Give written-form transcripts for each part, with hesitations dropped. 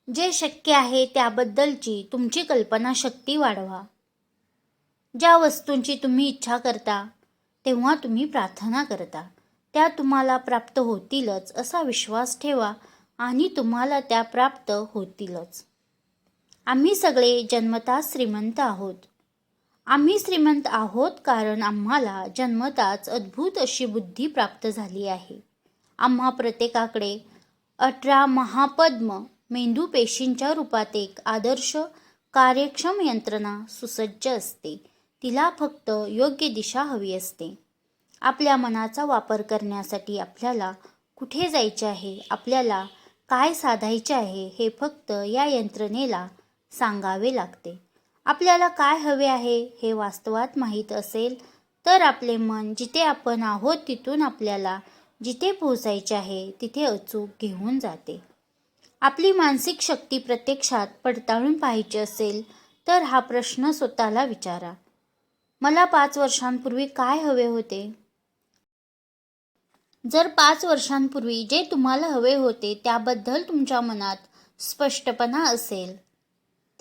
जे शक्य आहे त्याबद्दलची तुमची कल्पनाशक्ती वाढवा. ज्या वस्तूंची तुम्ही इच्छा करता तेव्हा तुम्ही प्रार्थना करता त्या तुम्हाला प्राप्त होतीलच असा विश्वास ठेवा आणि तुम्हाला त्या प्राप्त होतीलच. आम्ही सगळे जन्मतः श्रीमंत आहोत. आम्ही श्रीमंत आहोत कारण आम्हाला जन्मताच अद्भुत अशी बुद्धी प्राप्त झाली आहे. आम्हा प्रत्येकाकडे 18 महापद्म मेंदू पेशींच्या रूपात एक आदर्श कार्यक्षम यंत्रणा सुसज्ज असते. तिला फक्त योग्य दिशा हवी असते. आपल्या मनाचा वापर करण्यासाठी आपल्याला कुठे जायचे आहे, आपल्याला काय साधायचे आहे हे फक्त या यंत्रणेला सांगावे लागते. आपल्याला काय हवे आहे हे वास्तवात माहीत असेल तर आपले मन जिथे आपण आहोत तिथून आपल्याला जिथे पोहोचायचे आहे तिथे अचूक घेऊन जाते. आपली मानसिक शक्ती प्रत्यक्षात पडताळून पाहायची असेल तर हा प्रश्न स्वतःला विचारा. मला 5 वर्षांपूर्वी काय हवे होते? जर 5 वर्षांपूर्वी जे तुम्हाला हवे होते त्याबद्दल तुमच्या मनात स्पष्टपणा असेल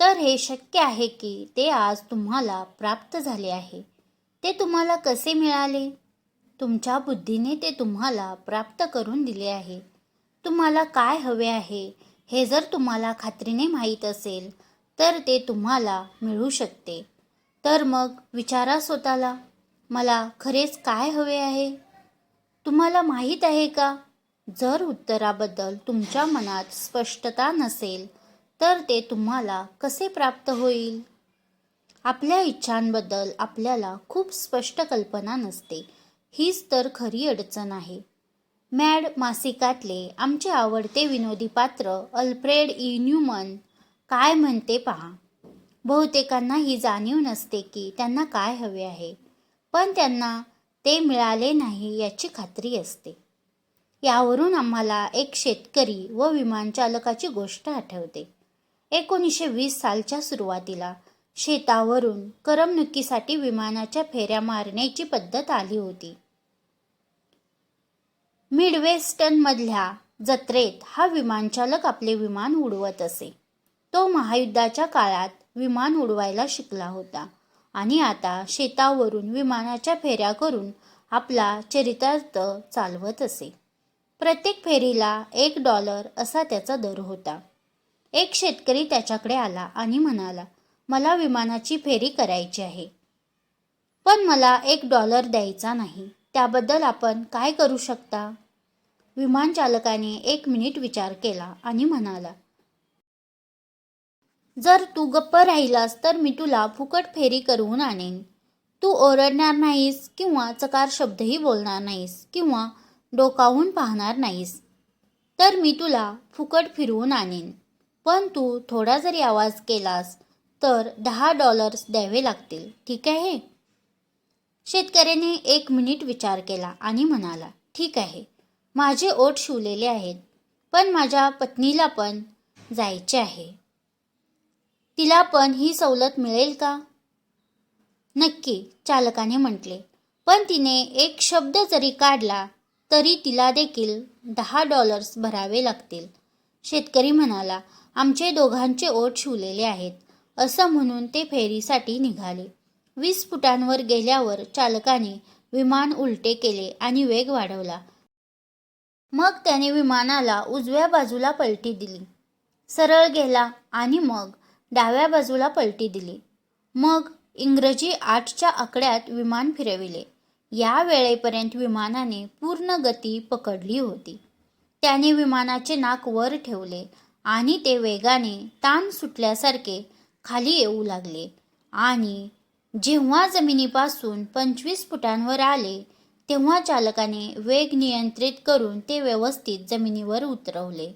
तर हे शक्य आहे की ते आज तुम्हाला प्राप्त झाले आहे. ते तुम्हाला कसे मिळाले? तुमच्या बुद्धीने ते तुम्हाला प्राप्त करून दिले आहे. तुम्हाला काय हवे आहे हे जर तुम्हाला खात्रीने माहीत असेल तर ते तुम्हाला मिळू शकते. तर मग विचारा स्वतःला, मला खरेच काय हवे आहे? तुम्हाला माहीत आहे का? जर उत्तराबद्दल तुमच्या मनात स्पष्टता नसेल तर ते तुम्हाला कसे प्राप्त होईल? आपल्या इच्छांबद्दल आपल्याला खूप स्पष्ट कल्पना नसते. हीच तर खरी अडचण आहे. मॅड मासिकातले आमचे आवडते विनोदी पात्र अल्फ्रेड ई न्यूमन काय म्हणते पहा. बहुतेकांना ही जाणीव नसते की त्यांना काय हवे आहे, पण त्यांना ते मिळाले नाही याची खात्री असते. यावरून आम्हाला एक शेतकरी व विमानचालकाची गोष्ट आठवते. 1920 सालच्या सुरुवातीला शेतावरून करमणुकीसाठी विमानाच्या फेऱ्या मारण्याची पद्धत आली होती. मिडवेस्टर्नमधल्या जत्रेत हा विमानचालक आपले विमान उडवत असे. तो महायुद्धाच्या काळात विमान उडवायला शिकला होता आणि आता शेतावरून विमानाच्या फेऱ्या करून आपला चरितार्थ चालवत असे. प्रत्येक फेरीला $1 असा त्याचा दर होता. एक शेतकरी त्याच्याकडे आला आणि म्हणाला, मला विमानाची फेरी करायची आहे, पण मला $1 द्यायचा नाही. त्याबद्दल आपण काय करू शकता? विमानचालकाने 1 मिनिट विचार केला आणि म्हणाला, जर तू गप्प राहिलास तर मी तुला फुकट फेरी करवून आणेन. तू ओरडणार नाहीस किंवा चकार शब्दही बोलणार नाहीस किंवा डोकावून पाहणार नाहीस तर मी तुला फुकट फिरवून आणेन. पण तू थोडा जरी आवाज केलास तर $10 द्यावे लागतील. ठीक आहे? शेतकऱ्याने 1 मिनिट विचार केला आणि म्हणाला, ठीक आहे, माझे ओठ शिवलेले आहेत, पण माझ्या पत्नीला पण जायचे आहे. तिला पण ही सवलत मिळेल का? नक्की, चालकाने म्हटले, पण तिने एक शब्द जरी काढला तरी तिला देखील $10 भरावे लागतील. शेतकरी म्हणाला, आमचे दोघांचे ओठ शिवलेले आहेत. असं म्हणून ते फेरीसाठी निघाले. 20 फुटांवर गेल्यावर चालकाने विमान उलटे केले आणि वेग वाढवला. मग त्याने विमानाला उजव्या बाजूला पलटी दिली, सरळ गेला आणि मग डाव्या बाजूला पलटी दिली. मग इंग्रजी 8च्या आकड्यात विमान फिरविले. या वेळेपर्यंत विमानाने पूर्ण गती पकडली होती. त्याने विमानाचे नाक वर ठेवले आणि ते वेगाने ताण सुटल्यासारखे खाली येऊ लागले आणि जेव्हा जमिनीपासून 25 फुटांवर आले तेव्हा चालकाने वेग नियंत्रित करून ते व्यवस्थित जमिनीवर उतरवले.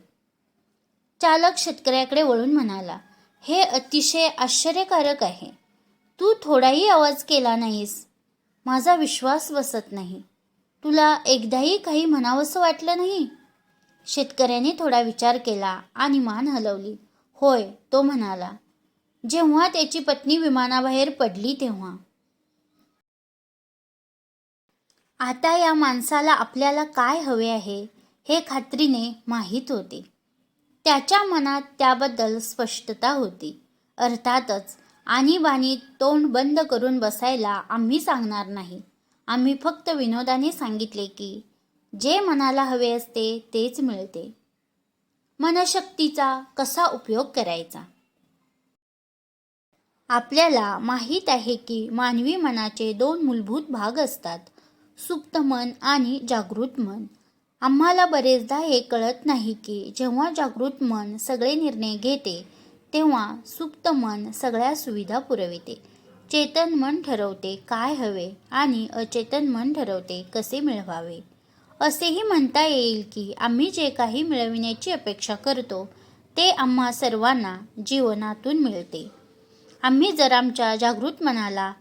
चालक शेतकऱ्याकडे वळून म्हणाला, हे अतिशय आश्चर्यकारक आहे. तू थोडाही आवाज केला नाहीस. माझा विश्वास बसत नाही. तुला एकदाही काही म्हणावंसं वाटलं नाही? शेतकऱ्याने थोडा विचार केला आणि मान हलवली. होय, तो म्हणाला, जेव्हा त्याची पत्नी विमानाबाहेर पडली तेव्हा. आता या माणसाला आपल्याला काय हवे आहे हे खात्रीने माहीत होते. त्याच्या मनात त्याबद्दल स्पष्टता होती. अर्थातच आणीबाणीत तोंड बंद करून बसायला आम्ही सांगणार नाही. आम्ही फक्त विनोदाने सांगितले की जे मनाला हवे असते तेच मिळते. मनशक्तीचा कसा उपयोग करायचा? आपल्याला माहीत आहे की मानवी मनाचे 2 मूलभूत भाग असतात, सुप्त मन आणि जागृत मन. आम्हाला बरेचदा हे कळत नाही की जेव्हा जागृत मन सगळे निर्णय घेते तेव्हा सुप्त मन सगळ्या सुविधा पुरविते. चेतन मन ठरवते काय हवे आणि अचेतन मन ठरवते कसे मिळवावे. असेही म्हणता येईल की आम्ही जे काही मिळविण्याची अपेक्षा करतो ते आम्हा सर्वांना जीवनातून मिळते. आम्ही जर आमच्या जागृत मनाला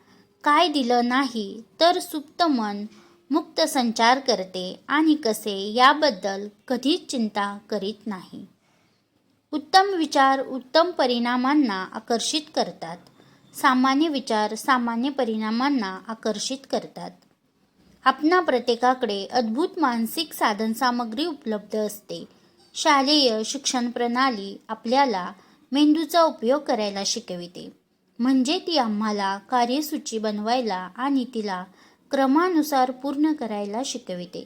काय दिलं नाही तर सुप्त मन मुक्त संचार करते आणि कसे याबद्दल कधीच चिंता करीत नाही. उत्तम विचार उत्तम परिणामांना आकर्षित करतात. सामान्य विचार सामान्य परिणामांना आकर्षित करतात. आपणा प्रत्येकाकडे अद्भुत मानसिक साधनसामग्री उपलब्ध असते. शालेय शिक्षण प्रणाली आपल्याला मेंदूचा उपयोग करायला शिकविते. म्हणजे ती आम्हाला कार्यसूची बनवायला आणि तिला क्रमानुसार पूर्ण करायला शिकविते.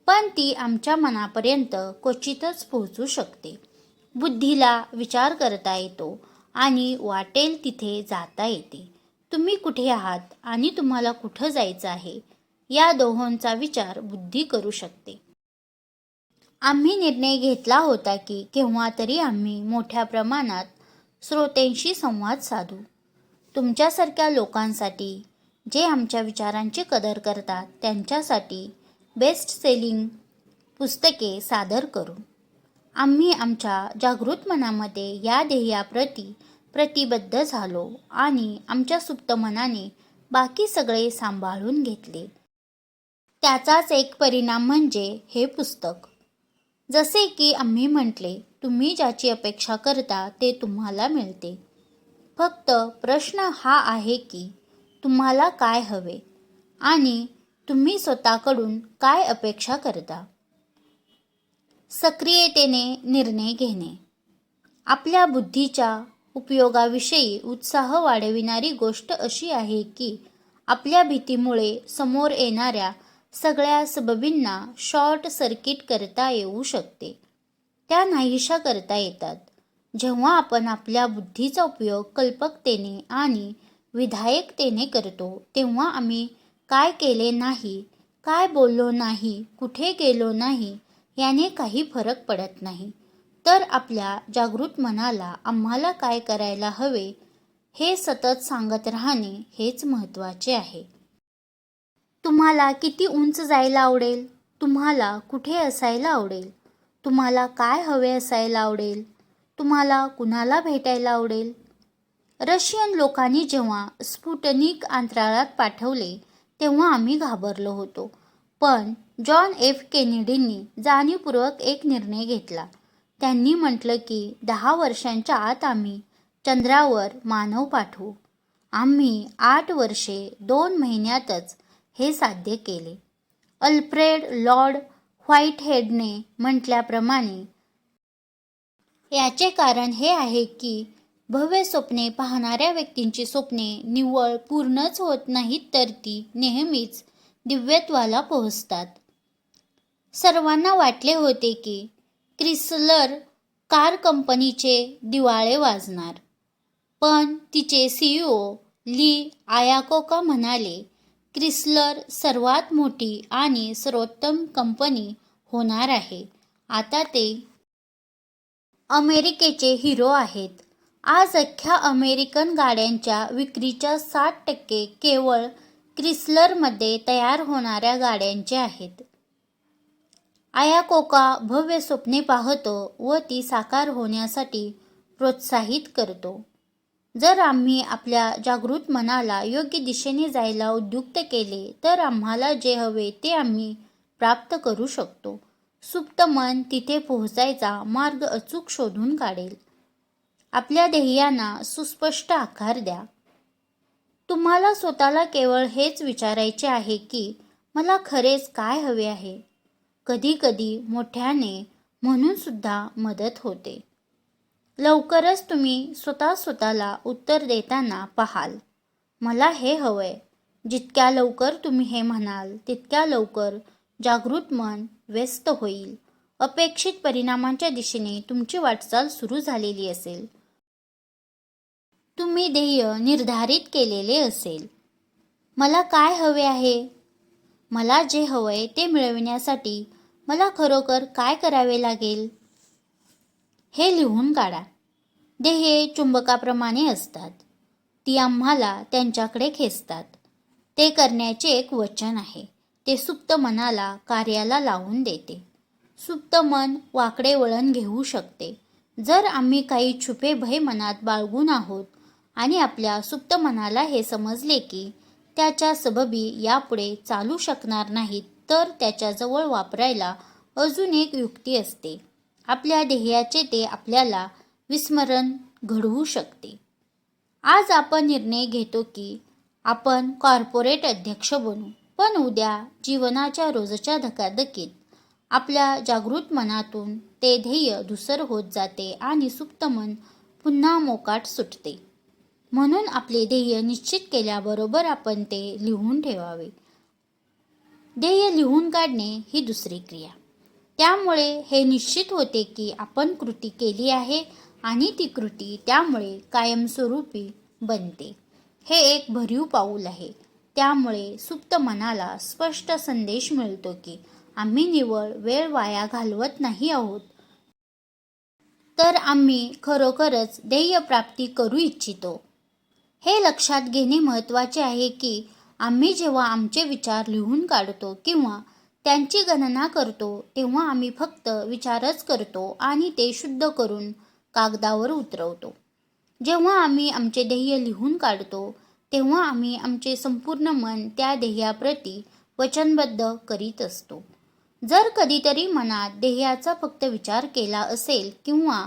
पण ती आमच्या मनापर्यंत क्वचितच पोहोचू शकते. बुद्धीला विचार करता येतो आणि वाटेल तिथे जाता येते. तुम्ही कुठे आहात आणि तुम्हाला कुठं जायचं आहे या दोहोंचा विचार बुद्धी करू शकते. आम्ही निर्णय घेतला होता की केव्हा तरी आम्ही मोठ्या प्रमाणात श्रोत्यांशी संवाद साधू. तुमच्यासारख्या लोकांसाठी जे आमच्या विचारांची कदर करतात त्यांच्यासाठी बेस्ट सेलिंग पुस्तके सादर करू. आम्ही आमच्या जागृत मनामध्ये या ध्येयाप्रती प्रतिबद्ध झालो आणि आमच्या सुप्त मनाने बाकी सगळे सांभाळून घेतले. त्याचाच एक परिणाम म्हणजे हे पुस्तक. जसे की आम्ही म्हटले, तुम्ही ज्याची अपेक्षा करता ते तुम्हाला मिळते. फक्त प्रश्न हा आहे की तुम्हाला काय हवे आणि तुम्ही स्वतःकडून काय अपेक्षा करता. सक्रियतेने निर्णय घेणे. आपल्या बुद्धीच्या उपयोगाविषयी उत्साह वाढविणारी गोष्ट अशी आहे की आपल्या भीतीमुळे समोर येणाऱ्या सगळ्या सबबींना शॉर्ट सर्किट करता येऊ शकते. त्या नाहीशा करता येतात. जेव्हा आपण आपल्या बुद्धीचा उपयोग कल्पकतेने आणि विधायकतेने करतो तेव्हा आम्ही काय केले नाही, काय बोललो नाही, कुठे गेलो नाही याने काही फरक पडत नाही. तर आपल्या जागृत मनाला आम्हाला काय करायला हवे हे सतत सांगत राहणे हेच महत्त्वाचे आहे. तुम्हाला किती उंच जायला आवडेल? तुम्हाला कुठे असायला आवडेल? तुम्हाला काय हवे असायला आवडेल? तुम्हाला कुणाला भेटायला आवडेल? रशियन लोकांनी जेव्हा स्पुटनिक अंतराळात पाठवले तेव्हा आम्ही घाबरलो होतो. पण जॉन एफ केनेडींनी जाणीवपूर्वक एक निर्णय घेतला. त्यांनी म्हटलं की 10 वर्षांच्या आत आम्ही चंद्रावर मानव पाठवू. आम्ही 8 वर्षे 2 महिन्यातच हे साध्य केले. अल्फ्रेड लॉर्ड व्हाईटहेडने म्हटल्याप्रमाणे याचे कारण हे आहे की भव्य स्वप्ने पाहणाऱ्या व्यक्तींची स्वप्ने निव्वळ पूर्णच होत नाहीत तर ती नेहमीच दिव्यत्वाला पोहोचतात. सर्वांना वाटले होते की क्रिसलर कार कंपनीचे दिवाळे वाजणार. पण तिचे CEO ली आयाकोका म्हणाले, क्रिसलर सर्वात मोठी आणि सर्वोत्तम कंपनी होणार आहे. आता ते अमेरिकेचे हिरो आहेत. आज अख्ख्या अमेरिकन गाड्यांच्या विक्रीच्या 60% केवळ क्रिसलरमध्ये तयार होणाऱ्या गाड्यांचे आहेत. आयाकोका भव्य स्वप्ने पाहतो व ती साकार होण्यासाठी प्रोत्साहित करतो. जर आम्ही आपल्या जागृत मनाला योग्य दिशेने जायला उद्युक्त केले तर आम्हाला जे हवे ते आम्ही प्राप्त करू शकतो. सुप्त मन तिथे पोहोचायचा मार्ग अचूक शोधून काढेल. आपल्या ध्येयांना सुस्पष्ट आकार द्या. तुम्हाला स्वतःला केवळ हेच विचारायचे आहे की मला खरेच काय हवे आहे. कधी कधी मोठ्याने म्हणून सुद्धा मदत होते. लवकरच तुम्ही स्वतःला उत्तर देताना पाहाल, मला हे हवंय. जितक्या लवकर तुम्ही हे म्हणाल तितक्या लवकर जागृत मन व्यस्त होईल. अपेक्षित परिणामांच्या दिशेने तुमची वाटचाल सुरू झालेली असेल. तुम्ही ध्येय निर्धारित केलेले असेल. मला काय हवे आहे? मला जे हवंय ते मिळविण्यासाठी मला खरोखर काय करावे लागेल? हे लिहून काढा. ध्येये चुंबकाप्रमाणे असतात. ती आम्हाला त्यांच्याकडे खेचतात. ते करण्याचे एक वचन आहे. ते सुप्त मनाला कार्याला लावून देते. सुप्त मन वाकडे वळण घेऊ शकते. जर आम्ही काही छुपे भय मनात बाळगून आहोत आणि आपल्या सुप्त मनाला हे समजले की त्याच्या सबबी यापुढे चालू शकणार नाहीत, तर त्याच्याजवळ वापरायला अजून एक युक्ती असते. आपल्या ध्येयाचे ते आपल्याला विस्मरण घडवू शकते. आज आपण निर्णय घेतो की आपण कॉर्पोरेट अध्यक्ष बनू, पण उद्या जीवनाच्या रोजच्या धकाधकीत आपल्या जागृत मनातून ते ध्येय धूसर होत जाते आणि सुप्त मन पुन्हा मोकाट सुटते. म्हणून आपले ध्येय निश्चित केल्याबरोबर आपण ते लिहून ठेवावे. ध्येय लिहून काढणे ही दुसरी क्रिया. त्यामुळे हे निश्चित होते की आपण कृती केली आहे आणि ती कृती त्यामुळे कायमस्वरूपी बनते. हे एक भरीव पाऊल आहे. त्यामुळे सुप्त मनाला स्पष्ट संदेश मिळतो की आम्ही निव्वळ वेळ वाया घालवत नाही आहोत, तर आम्ही खरोखरच ध्येय प्राप्ती करू इच्छितो. हे लक्षात घेणे महत्त्वाचे आहे की आम्ही जेव्हा आमचे विचार लिहून काढतो किंवा त्यांची गणना करतो तेव्हा आम्ही फक्त विचारच करतो आणि ते शुद्ध करून कागदावर उतरवतो. जेव्हा आम्ही आमचे ध्येय लिहून काढतो तेव्हा आम्ही आमचे संपूर्ण मन त्या ध्येयाप्रती वचनबद्ध करीत असतो. जर कधीतरी मनात ध्येयाचा फक्त विचार केला असेल किंवा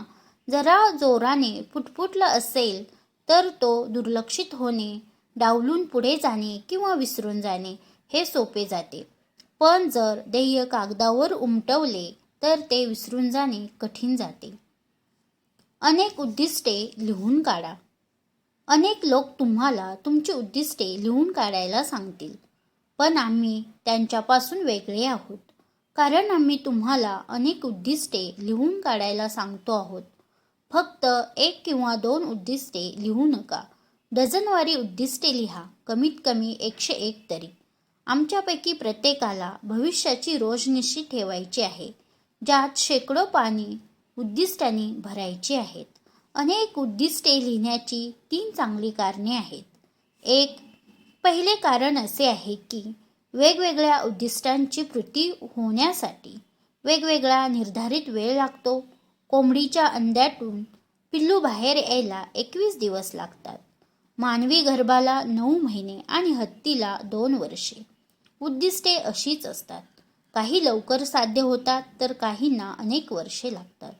जरा जोराने पुटपुटलं असेल तर तो दुर्लक्षित होणे, डावलून पुढे जाणे किंवा विसरून जाणे हे सोपे जाते. पण जर ध्येय कागदावर उमटवले तर ते विसरून जाणे कठीण जाते. अनेक उद्दिष्टे लिहून काढा. अनेक लोक तुम्हाला तुमची उद्दिष्टे लिहून काढायला सांगतील, पण आम्ही त्यांच्यापासून वेगळे आहोत. कारण आम्ही तुम्हाला अनेक उद्दिष्टे लिहून काढायला सांगतो आहोत. फक्त 1 किंवा 2 उद्दिष्टे लिहू नका. डझनवारी उद्दिष्टे लिहा, कमीत कमी 101 तरी. आमच्यापैकी प्रत्येकाला भविष्याची रोजनिशी ठेवायची आहे, ज्यात शेकडो पाने उद्दिष्टांनी भरायची आहेत. अनेक उद्दिष्टे लिहिण्याची 3 चांगली कारणे आहेत. पहिले कारण असे आहे की वेगवेगळ्या उद्दिष्टांची पूर्ती होण्यासाठी वेगवेगळा निर्धारित वेळ लागतो. कोंबडीच्या अंड्यातून पिल्लू बाहेर यायला 21 दिवस लागतात. मानवी गर्भाला 9 महिने आणि हत्तीला 2 वर्षे. उद्दिष्टे अशीच असतात. काही लवकर साध्य होतात तर काहींना अनेक वर्षे लागतात.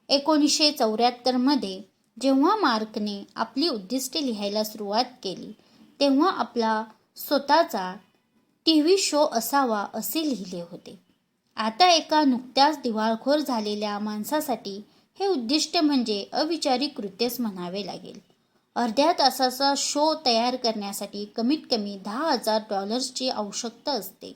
1974 मध्ये जेव्हा मार्कने आपली उद्दिष्टे लिहायला सुरुवात केली तेव्हा आपला स्वतःचा टीव्ही शो असावा असे लिहिले होते. आता एका नुकत्याच दिवाळखोर झालेल्या माणसासाठी हे उद्दिष्ट म्हणजे अविचारी कृत्यच म्हणावे लागेल. अर्ध्या तासाचा शो तयार करण्यासाठी कमीत कमी $10,000 आवश्यकता असते.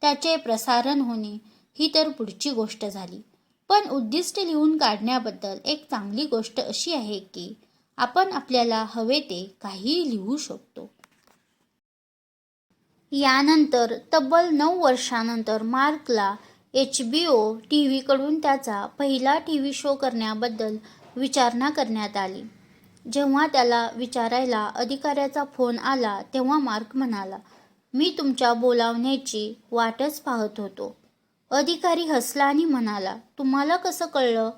त्याचे प्रसारण होणे ही तर पुढची गोष्ट झाली. पण उद्दिष्ट लिहून काढण्याबद्दल एक चांगली गोष्ट अशी आहे की आपण आपल्याला हवे ते काहीही लिहू शकतो. यानंतर तब्बल 9 वर्षांनंतर मार्कला HBO टीव्हीकडून त्याचा पहिला टीव्ही शो करण्याबद्दल विचारणा करण्यात आली. जेव्हा त्याला विचारायला अधिकाऱ्याचा फोन आला तेव्हा मार्क म्हणाला, मी तुमच्या बोलावण्याची वाटच पाहत होतो. अधिकारी हसला आणि म्हणाला, तुम्हाला कसं कळलं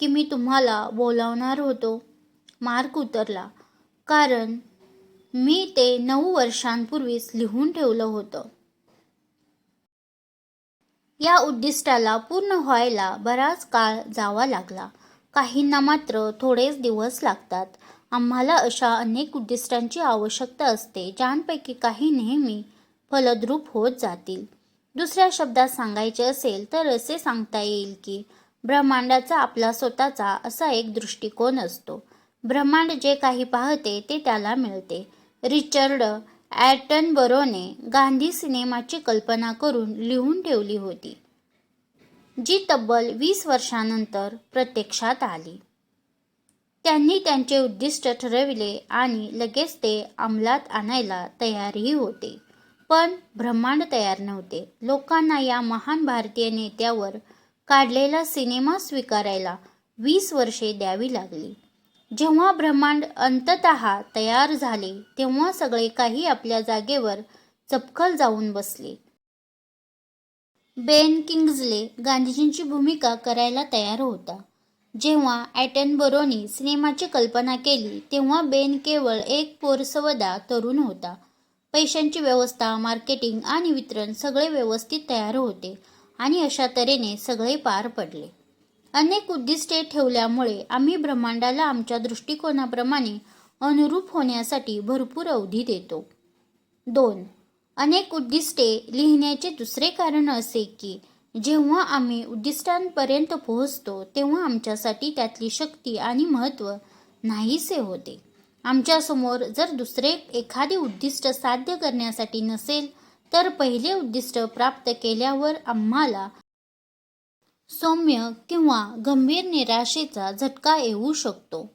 की मी तुम्हाला बोलावणार होतो? मार्क उत्तरला, कारण मी ते 9 वर्षांपूर्वीच लिहून ठेवलं होतं. या उद्दिष्टाला पूर्ण व्हायला बराच काळ जावा लागला. काहींना मात्र थोडेच दिवस लागतात. आम्हाला अशा अनेक उद्दिष्टांची आवश्यकता असते ज्यांपैकी काही नेहमी फलद्रूप होत जातील. दुसऱ्या शब्दात सांगायचे असेल तर असे सांगता येईल की ब्रह्मांडाचा आपला स्वतःचा असा एक दृष्टिकोन असतो. ब्रह्मांड जे काही पाहते ते त्याला मिळते. रिचर्ड ॲटनबरोने गांधी सिनेमाची कल्पना करून लिहून ठेवली होती, जी तब्बल 20 वर्षांनंतर प्रत्यक्षात आली. त्यांनी त्यांचे उद्दिष्ट ठरविले आणि लगेच ते अंमलात आणायला तयारही होते. पण ब्रह्मांड तयार नव्हते. लोकांना या महान भारतीय नेत्यावर काढलेला सिनेमा स्वीकारायला 20 वर्षे द्यावी लागली. जेव्हा ब्रह्मांड अंततः तयार झाले तेव्हा सगळे काही आपल्या जागेवर चपखल जाऊन बसले. बेन किंग्सले गांधीजींची भूमिका करायला तयार होता. जेव्हा ॲटनबरोनी सिनेमाची कल्पना केली तेव्हा बेन केवळ एक पोरसवदा तरुण होता. पैशांची व्यवस्था, मार्केटिंग आणि वितरण सगळे व्यवस्थित तयार होते आणि अशा तऱ्हेने सगळे पार पडले. अनेक उद्दिष्टे ठेवल्यामुळे आम्ही ब्रह्मांडाला आमच्या दृष्टिकोनाप्रमाणे अनुरूप होण्यासाठी भरपूर अवधी देतो. 2. अनेक उद्दिष्टे लिहिण्याचे दुसरे कारण असे की जेव्हा आम्ही उद्दिष्टांपर्यंत पोहोचतो तेव्हा आमच्यासाठी त्यातली शक्ती आणि महत्त्व नाहीसे होते. आमच्यासमोर जर दुसरे एखादे उद्दिष्ट साध्य करण्यासाठी नसेल तर पहिले उद्दिष्ट प्राप्त केल्यावर आम्हाला सौम्य किंवा गंभीर निराशेचा झटका येऊ शकतो.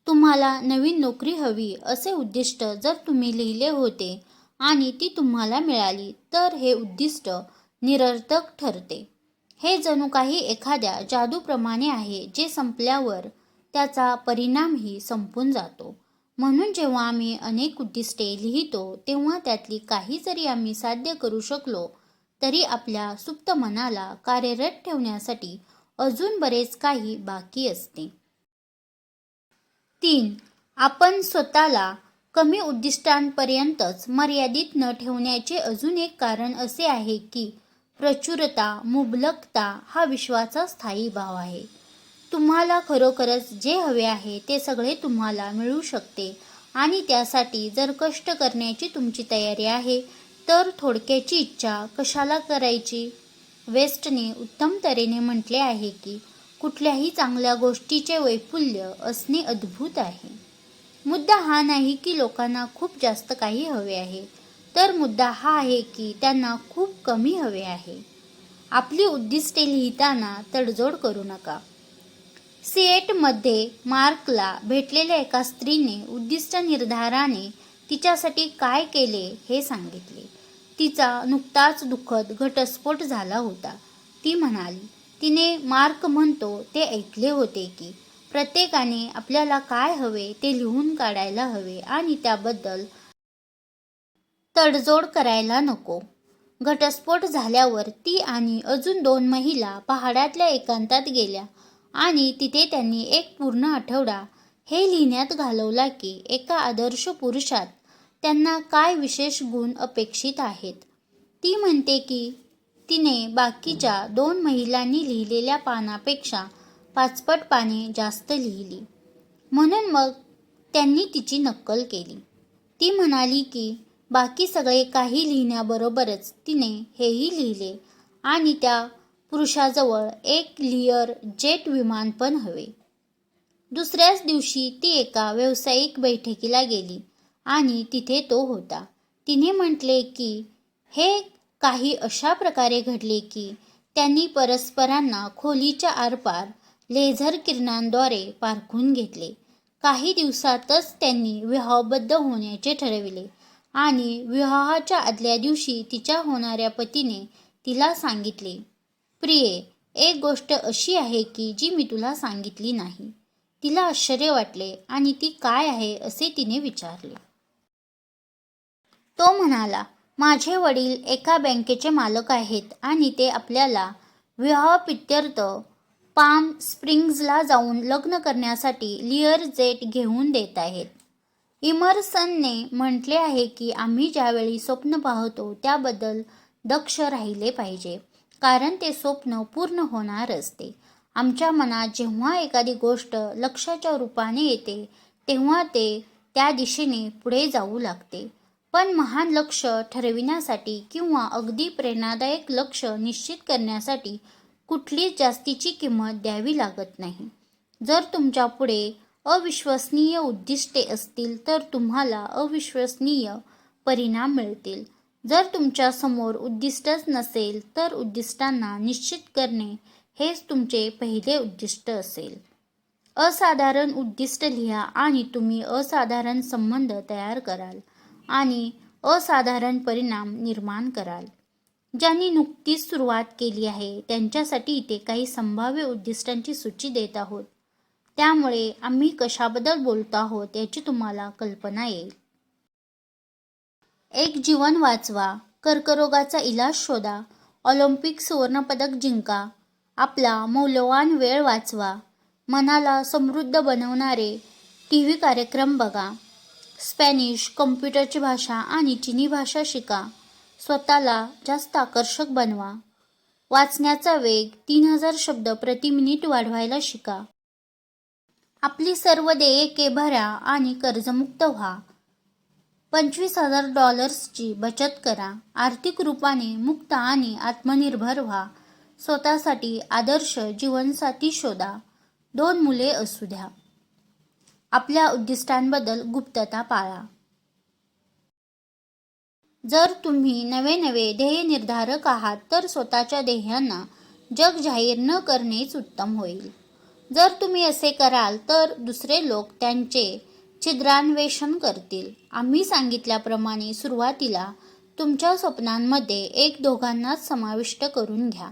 तुम्हाला नवीन नोकरी हवी असे उद्दिष्ट जर तुम्ही लिहिले होते आणि ती तुम्हाला मिळाली तर हे उद्दिष्ट निरर्थक ठरते. हे जणू काही एखाद्या जादूप्रमाणे आहे जे संपल्यावर त्याचा परिणामही संपून जातो. म्हणून जेव्हा आम्ही अनेक उद्दिष्टे लिहितो तेव्हा त्यातली काही जरी आम्ही साध्य करू शकलो तरी आपल्या सुप्त मनाला कार्यरत ठेवण्यासाठी अजून बरेच काही बाकी असते. 3. आपण स्वतःला कमी उद्दिष्टांपर्यंतच मर्यादित न ठेवण्याचे अजून एक कारण असे आहे की प्रचुरता, मुबलकता हा विश्वाचा स्थायी भाव आहे. तुम्हाला खरोखरच जे हवे आहे ते सगळे तुम्हाला मिळू शकते आणि त्यासाठी जर कष्ट करण्याची तुमची तयारी आहे तर थोडक्याची इच्छा कशाला करायची? वेस्टने उत्तम तऱ्हेने म्हटले आहे की कुठल्याही चांगल्या गोष्टीचे वैफल्य असणे अद्भुत आहे. मुद्दा हा नाही की लोकांना खूप जास्त काही हवे आहे, तर मुद्दा हा आहे की त्यांना खूप कमी हवे आहे. आपली उद्दिष्टे लिहिताना तडजोड करू नका. सिएटमध्ये मार्कला भेटलेल्या एका स्त्रीने उद्दिष्ट निर्धाराने तिच्यासाठी काय केले हे सांगितले. तिचा नुकताच दुःखद घटस्फोट झाला होता. ती म्हणाली, तिने मार्क म्हणतो ते ऐकले होते की प्रत्येकाने आपल्याला काय हवे ते लिहून काढायला हवे आणि त्याबद्दल तडजोड करायला नको. घटस्फोट झाल्यावर ती आणि अजून 2 महिला पहाडातल्या एकांतात गेल्या आणि तिथे त्यांनी एक पूर्ण आठवडा हे लिहिण्यात घालवला की एका आदर्श पुरुषात त्यांना काय विशेष गुण अपेक्षित आहेत. ती म्हणते की तिने बाकीच्या 2 महिलांनी लिहिलेल्या पानापेक्षा 5 पट पाने जास्त लिहिली. म्हणून मग त्यांनी तिची नक्कल केली. ती म्हणाली की बाकी सगळे काही लिहिण्याबरोबरच तिने हेही लिहिले आणि त्या पुरुषाजवळ एक लिअर जेट विमान पण हवे. दुसऱ्याच दिवशी ती एका व्यावसायिक बैठकीला गेली आणि तिथे तो होता. तिने म्हटले की हे काही अशा प्रकारे घडले की त्यांनी परस्परांना खोलीच्या आरपार लेझर किरणांद्वारे पारखून घेतले. काही दिवसातच त्यांनी विवाहबद्ध होण्याचे ठरविले आणि विवाहाच्या आदल्या दिवशी तिच्या होणाऱ्या पतीने तिला सांगितले, प्रिये, एक गोष्ट अशी आहे की जी मी तुला सांगितली नाही. तिला आश्चर्य वाटले आणि ती काय आहे असे तिने विचारले. तो म्हणाला, माझे वडील एका बँकेचे मालक आहेत आणि ते आपल्याला विवाहाप्रित्यर्थ पाम स्प्रिंग्जला जाऊन लग्न करण्यासाठी लिअर जेट घेऊन देत आहेत. इमर्सनने म्हटले आहे की आम्ही ज्यावेळी स्वप्न पाहतो त्याबद्दल दक्ष राहिले पाहिजे, कारण ते स्वप्न पूर्ण होणार असते. आमच्या मनात जेव्हा एखादी गोष्ट लक्ष्याच्या रूपाने येते तेव्हा ते त्या दिशेने पुढे जाऊ लागते. पण महान लक्ष्य ठरविण्यासाठी किंवा अगदी प्रेरणादायक लक्ष्य निश्चित करण्यासाठी कुठलीच जास्तीची किंमत द्यावी लागत नाही. जर तुमच्या पुढे अविश्वसनीय उद्दिष्टे असतील तर तुम्हाला अविश्वसनीय परिणाम मिळतील. जर तुमच्या समोर उद्दिष्टच नसेल तर उद्दिष्टांना निश्चित करणे हेच तुमचे पहिले उद्दिष्ट असेल. असाधारण उद्दिष्ट लिहा आणि तुम्ही असाधारण संबंध तयार कराल आणि असाधारण परिणाम निर्माण कराल. ज्यांनी नुकतीच सुरुवात केली आहे त्यांच्यासाठी इथे काही संभाव्य उद्दिष्टांची सूची देत आहोत. त्यामुळे आम्ही कशाबद्दल बोलतो आहोत याची तुम्हाला कल्पना येईल. एक जीवन वाचवा, कर्करोगाचा इलाज शोधा, ऑलिम्पिक सुवर्णपदक जिंका, आपला मौल्यवान वेळ वाचवा, मनाला समृद्ध बनवणारे टीव्ही कार्यक्रम बघा, स्पॅनिश, कॉम्प्युटरची भाषा आणि चिनी भाषा शिका, स्वतःला जास्त आकर्षक बनवा, वाचण्याचा वेग 3000 शब्द प्रति मिनिट वाढवायला शिका, आपली सर्व देयके भरा आणि कर्जमुक्त व्हा, $25,000 बचत करा, आर्थिक रूपाने मुक्त आणि आत्मनिर्भर व्हा, स्वतःसाठी आदर्श जीवनसाथी शोधा, 2 मुले असू द्या, आपल्या उद्दिष्टांबद्दल गुप्तता पाळा. जर तुम्ही नवे ध्येय निर्धारक आहात तर स्वतःच्या ध्येयांना जग जाहीर न करणेच उत्तम होईल. जर तुम्ही असे कराल तर दुसरे लोक त्यांचे छिद्रान्वेषण करतील. आम्ही सांगितल्याप्रमाणे सुरुवातीला तुमच्या स्वप्नांमध्ये 1-2 समाविष्ट करून घ्या,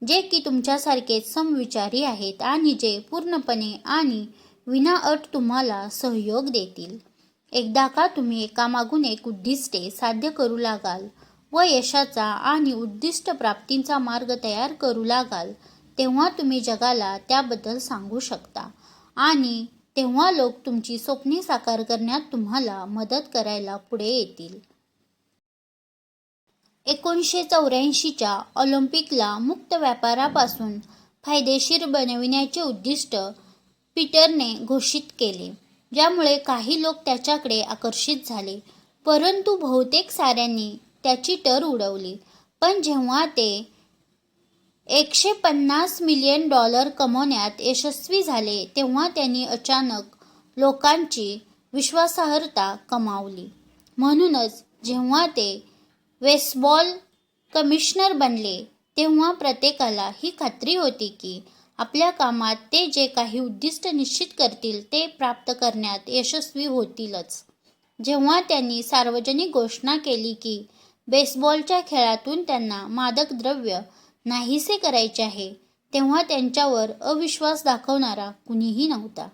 जे की तुमच्यासारखेच समविचारी आहेत आणि जे पूर्णपणे आणि विनाअट तुम्हाला सहयोग देतील. एकदा का तुम्ही एकामागून एक उद्दिष्टे साध्य करू लागाल व यशाचा आणि उद्दिष्ट प्राप्तीचा मार्ग तयार करू लागाल तेव्हा तुम्ही जगाला त्याबद्दल सांगू शकता आणि तेव्हा लोक तुमची स्वप्ने साकार करण्यात तुम्हाला मदत करायला पुढे येतील. 1984च्या ऑलिम्पिकला मुक्त व्यापारापासून फायदेशीर बनविण्याचे उद्दिष्ट पीटरने घोषित केले, ज्यामुळे काही लोक त्याच्याकडे आकर्षित झाले, परंतु बहुतेक साऱ्यांनी त्याची टर उडवली. पण जेव्हा ते $150 मिलियन कमवण्यात यशस्वी झाले तेव्हा त्यांनी अचानक लोकांची विश्वासार्हता गमावली. म्हणूनच जेव्हा ते बेसबॉल कमिशनर बनले तेव्हा प्रत्येकाला ही खात्री होती की आपल्या कामात ते जे काही उद्दिष्ट निश्चित करतील ते प्राप्त करण्यात यशस्वी होतीलच. जेव्हा त्यांनी सार्वजनिक घोषणा केली की बेसबॉलच्या खेळातून त्यांना मादक द्रव्य नाहीसे करायचे आहे तेव्हा त्यांच्यावर अविश्वास दाखवणारा कुणीही नव्हता.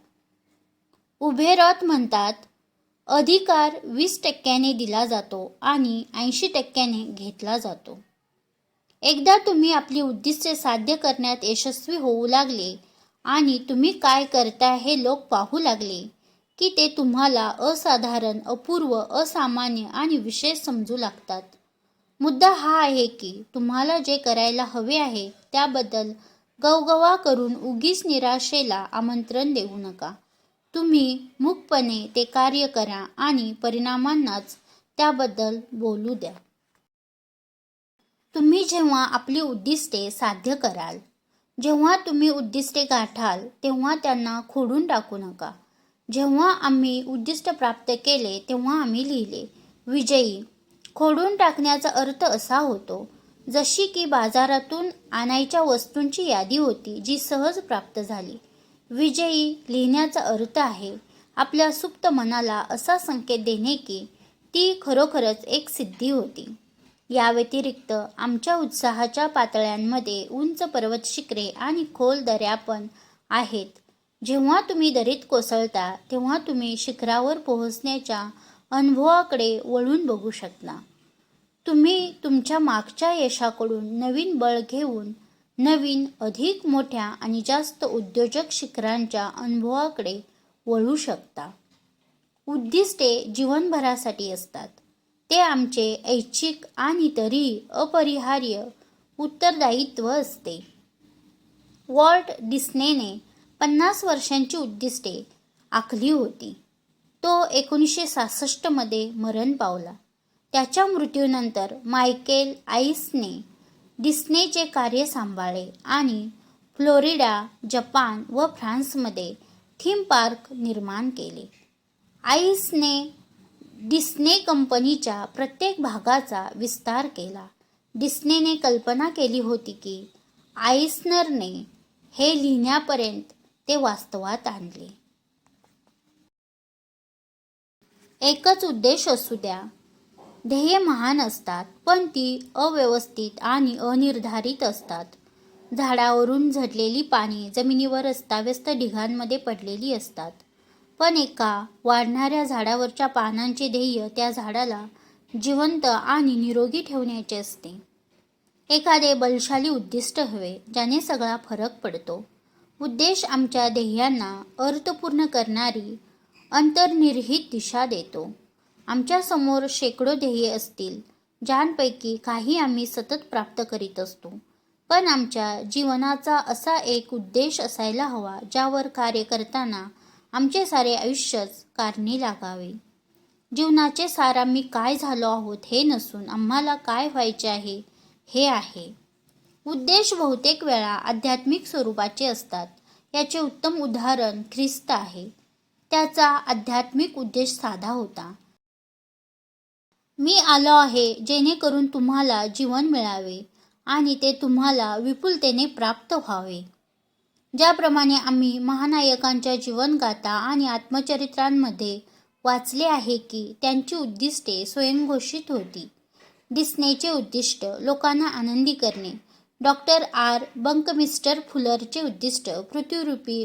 उभे रॉथ म्हणतात, अधिकार 20% दिला जातो आणि 80% घेतला जातो. एकदा तुम्ही आपली उद्दिष्टे साध्य करण्यात यशस्वी होऊ लागले आणि तुम्ही काय करताय हे लोक पाहू लागले की ते तुम्हाला असाधारण, अपूर्व, असामान्य आणि विशेष समजू लागतात. मुद्दा हा आहे की तुम्हाला जे करायला हवे आहे त्याबद्दल गवगवा करून उगीच निराशेला आमंत्रण देऊ नका. तुम्ही मूकपणे ते कार्य करा आणि परिणामांनाच त्याबद्दल बोलू द्या. तुम्ही जेव्हा आपली उद्दिष्टे साध्य कराल, जेव्हा तुम्ही उद्दिष्टे गाठाल तेव्हा त्यांना खोडून टाकू नका. जेव्हा आम्ही उद्दिष्ट प्राप्त केले तेव्हा आम्ही लिहिले, विजयी. खोडून टाकण्याचा अर्थ असा होतो जशी की बाजारातून आणायच्या वस्तूंची यादी होती जी सहज प्राप्त झाली. विजयी लिहिण्याचा अर्थ आहे आपल्या सुप्त मनाला असा संकेत देणे की ती खरोखरच एक सिद्धी होती. या व्यतिरिक्त आमच्या उत्साहाच्या पातळ्यांमध्ये उंच पर्वत शिखरे आणि खोल दऱ्या पण आहेत. जेव्हा तुम्ही दरीत कोसळता तेव्हा तुम्ही शिखरावर पोहोचण्याच्या अनुभवाकडे वळून बघू शकता. तुम्ही तुमच्या मागच्या यशाकडून नवीन बळ घेऊन नवीन, अधिक मोठ्या आणि जास्त उद्योजक शिखरांच्या अनुभवाकडे वळू शकता. उद्दिष्टे जीवनभरासाठी असतात. ते आमचे ऐच्छिक आणि तरीही अपरिहार्य उत्तरदायित्व असते. वॉल्ट डिस्नेने 50 वर्षांची उद्दिष्टे आखली होती. तो 1966 मध्ये मरण पावला. त्याच्या मृत्यूनंतर मायकेल आईसने डिस्नेचे कार्य सांभाळले आणि फ्लोरिडा, जपान व फ्रान्समध्ये थीम पार्क निर्माण केले. आईसने डिस्ने कंपनीच्या प्रत्येक भागाचा विस्तार केला. डिस्नेने कल्पना केली होती की आईसनरने हे लिहिण्यापर्यंत ते वास्तवात आणले. एकच उद्देश असू द्या. ध्येय महान असतात, पण ती अव्यवस्थित आणि अनिर्धारित असतात. झाडावरून झडलेली पाने जमिनीवर अस्ताव्यस्त ढिगांमध्ये पडलेली असतात. पण एका वाढणाऱ्या झाडावरच्या पानांचे ध्येय त्या झाडाला जिवंत आणि निरोगी ठेवण्याचे असते. एखादे बलशाली उद्दिष्ट हवे, ज्याने सगळा फरक पडतो. उद्देश आमच्या ध्येयांना अर्थपूर्ण करणारी अंतर्निहित दिशा देतो. आमच्या समोर शेकडो ध्येये असतील, ज्यांपैकी काही आम्ही सतत प्राप्त करीत असतो. पण आमच्या जीवनाचा असा एक उद्देश असायला हवा, ज्यावर कार्य करताना आमचे सारे आयुष्यच कारणी लागावे. जीवनाचे सार आम्ही काय झालो आहोत हे नसून आम्हाला काय व्हायचे आहे हे आहे. उद्देश बहुतेक वेळा आध्यात्मिक स्वरूपाचे असतात. याचे उत्तम उदाहरण ख्रिस्त आहे. त्याचा आध्यात्मिक उद्देश साधा होता. मी आलो आहे जेणेकरून तुम्हाला जीवन मिळावे आणि ते तुम्हाला विपुलतेने प्राप्त व्हावे. ज्याप्रमाणे आम्ही महानायकांच्या जीवनगाथा आणि आत्मचरित्रांमध्ये वाचले आहे की त्यांची उद्दिष्टे स्वयंघोषित होती. डिस्नेचे उद्दिष्ट लोकांना आनंदी करणे, डॉक्टर आर. बंकमिस्टर फुलरचे उद्दिष्ट पृथ्वीरूपी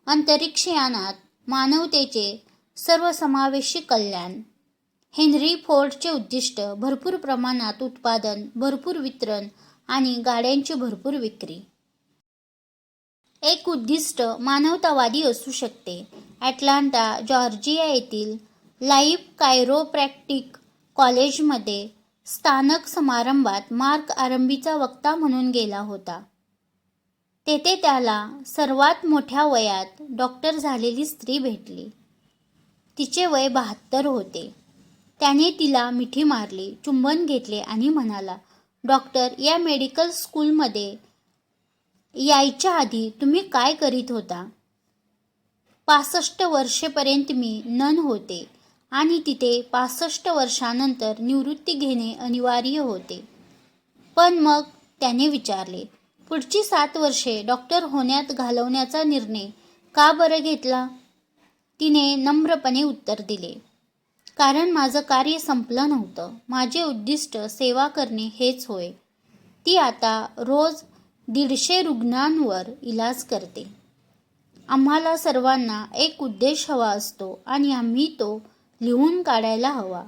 अंतरिक्षयानात मानवतेचे सर्वसमावेशी कल्याण, हेनरी फोर्डचे उद्दिष्ट भरपूर प्रमाणात उत्पादन, भरपूर वितरण आणि गाड्यांची भरपूर विक्री. एक उद्दिष्ट मानवतावादी असू शकते. ॲटलांटा, जॉर्जिया येथील लाईफ कायरोप्रॅक्टिक कॉलेजमध्ये स्थानक समारंभात मार्क आरंभीचा वक्ता म्हणून गेला होता. तेथे त्याला सर्वात मोठ्या वयात डॉक्टर झालेली स्त्री भेटली. तिचे वय 72 होते. त्याने तिला मिठी मारली, चुंबन घेतले आणि म्हणाला, डॉक्टर, या मेडिकल स्कूलमध्ये यायच्या आधी तुम्ही काय करीत होता? 65 वर्षेपर्यंत मी नन होते आणि तिथे 65 वर्षांनंतर निवृत्ती घेणे अनिवार्य होते. पण मग त्याने विचारले, पुढची 7 वर्षे डॉक्टर होण्यात घालवण्याचा निर्णय का बरं घेतला? तिने नम्रपणे उत्तर दिले, कारण माझं कार्य संपलं नव्हतं. माझे उद्दिष्ट सेवा करणे हेच होय. ती आता रोज 150 रुग्णांवर इलाज करते. आम्हाला सर्वांना एक उद्देश हवा असतो आणि आम्ही तो लिहून काढायला हवा,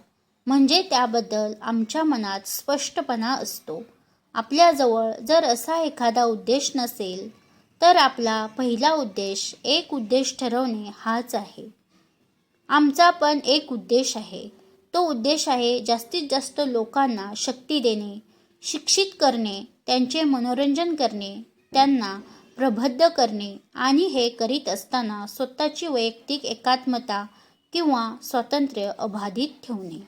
म्हणजे त्याबद्दल आमच्या मनात स्पष्टपणा असतो. आपल्याजवळ जर असा एखादा उद्देश नसेल तर आपला पहिला उद्देश एक उद्देश ठरवणे हाच आहे. आमचा पण एक उद्देश आहे. तो उद्देश आहे जास्तीत जास्त लोकांना शक्ती देणे, शिक्षित करणे, त्यांचे मनोरंजन करणे, त्यांना प्रबुद्ध करणे आणि हे करीत असताना स्वतःची वैयक्तिक एकात्मता किंवा स्वातंत्र्य अबाधित ठेवणे.